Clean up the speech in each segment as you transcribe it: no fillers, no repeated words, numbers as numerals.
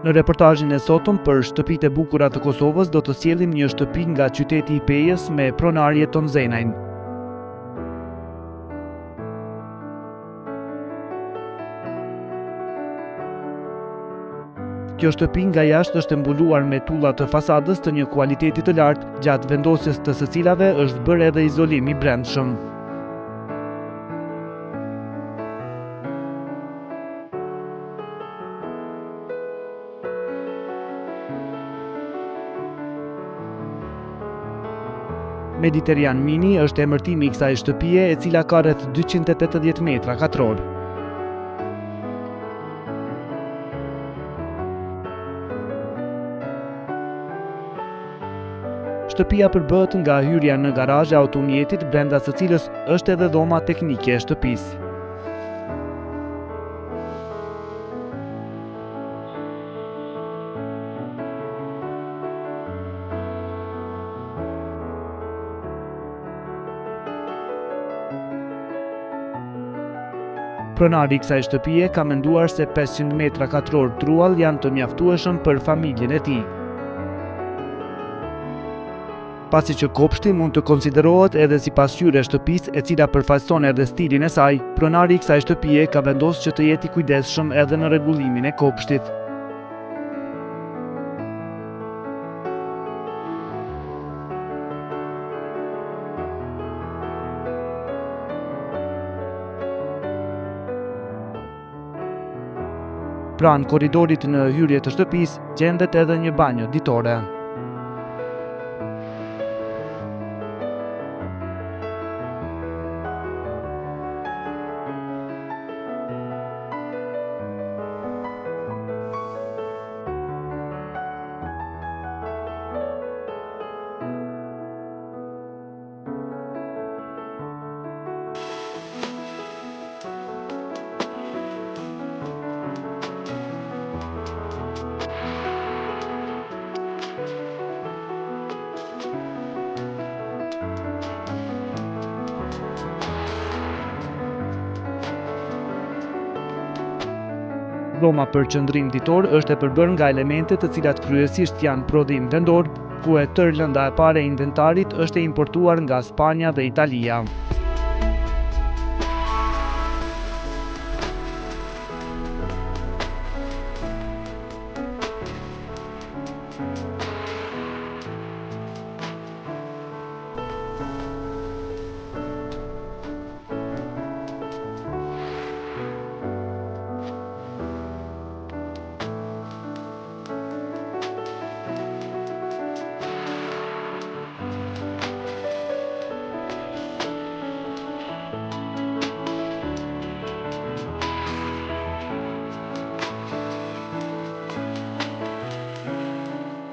Në reportazhin e sotëm për shtëpitë e bukura të Kosovës do të sjellim një shtëpi nga qyteti i Pejës me pronarje Ton Zenajn. Kjo shtëpi nga jashtë është mbuluar me tulla të fasadës të një kualiteti të lartë, gjatë vendosjes të së cilave është bërë edhe izolim i brendshëm. Mediterranean Mini është emërtimi i kësaj shtëpie, e cila ka rreth 280 metra katror. Shtëpia përbëhet nga hyrja në garazh e automjetit, brenda së cilës është edhe dhoma teknike e shtëpisë. Pronari i kësaj shtëpie ka menduar se 500 metra katror truall janë të mjaftueshëm për familjen e tij. Pasi që kopshti mund të konsiderohet edhe si pasqyrë e shtëpisë, e cila përfaqëson edhe stilin e saj, pronari i kësaj shtëpie ka vendosur që të jetë i kujdesshëm edhe në rregullimin e kopshtit. Pranë korridorit në hyrje të shtëpisë gjendet edhe një banjë ditore. Dhoma për qëndrim ditor është e përbërë nga elemente të cilat kryesisht janë prodhim vendor, ku e tërë lënda e parë e inventarit është e importuar nga Spanja dhe Italia.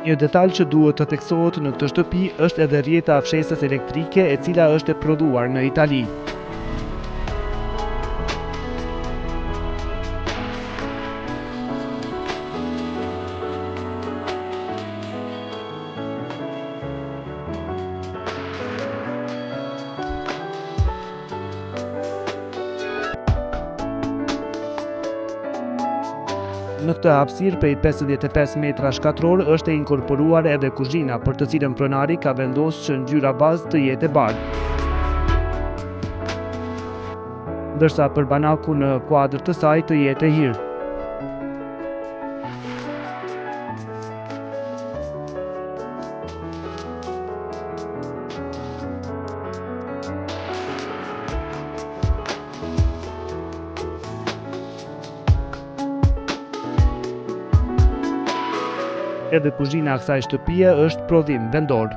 Një detaj që duhet të theksohet në këtë shtëpi është edhe rrjeta e fshesës elektrike, e cila është e prodhuar në Itali. Në këtë hapësirë prej 55 metra shkatror është e inkorporuar edhe kuzhina, për të cilën pronari ka vendosur që ngjyra bazë të jetë e bardhë. Ndërsa për banaku në kuadër të saj të jetë e hirë. Edhe kuzhina e kësaj shtëpie është prodhim vendor.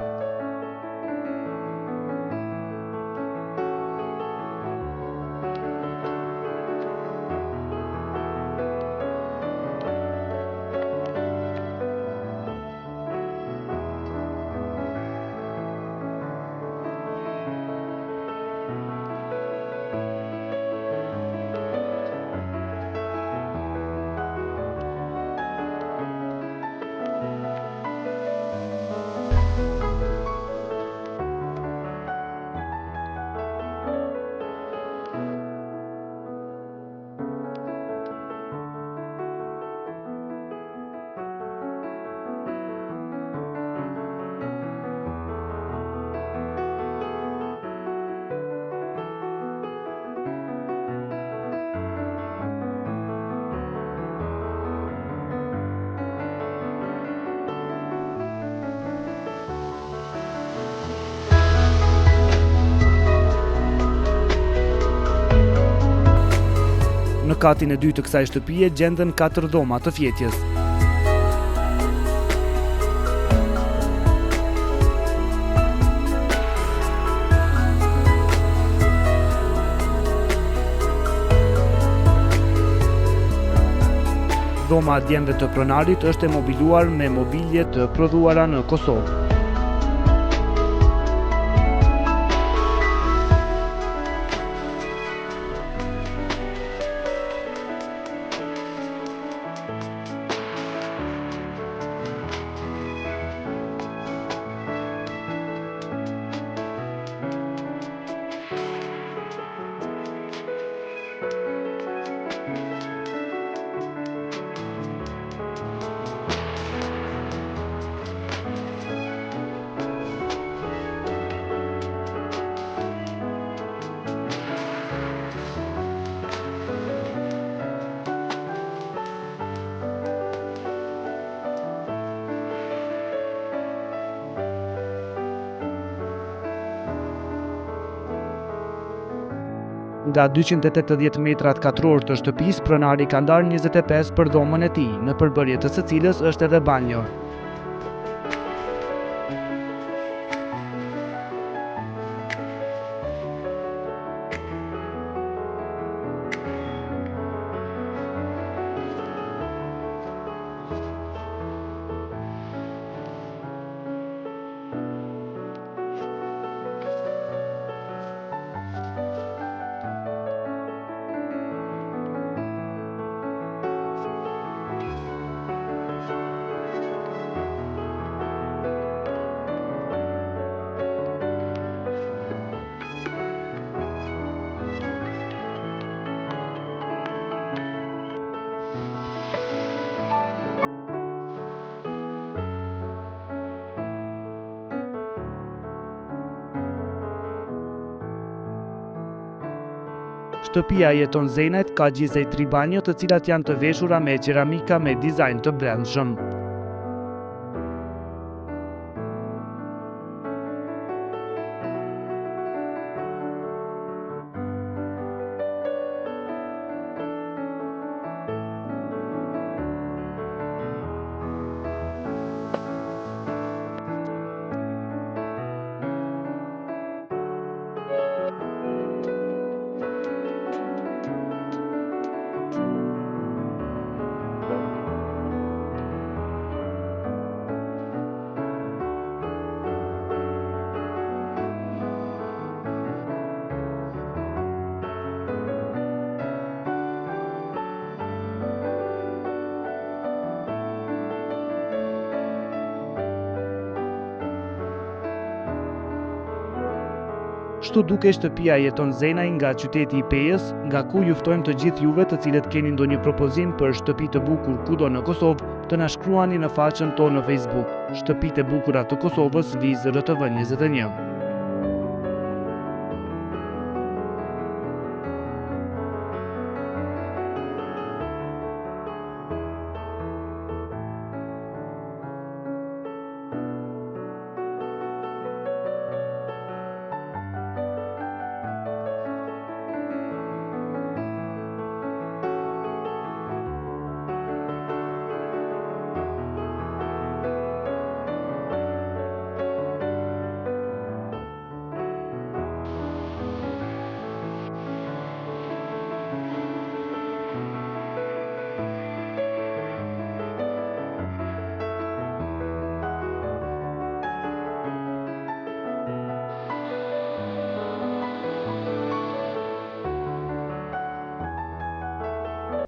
Në katin e dytë të kësaj shtëpie gjenden 4 dhoma të fjetjes. Dhoma e djemve të pronarit është e mobiluar me mobilje të prodhuara në Kosovë. Nga 280 metrat katror të shtëpisë, pronari ka ndarë 25 për dhomën e tij, në përbërje të së cilës është edhe banjo. Shtëpia jeton Zenajt ka gjithsej 3 banjo, të cilat janë të veshura me qeramika me dizajn të brendshëm. Kështu duke shtëpia jeton Zenaj nga qyteti i Pejës, nga ku ju ftojmë të gjithë juve të cilët keni ndonjë propozim për shtëpi të bukur kudo në Kosovë, të na shkruani në faqen tonë në Facebook, Shtëpitë e bukura të Kosovës, VIZ RTV 21.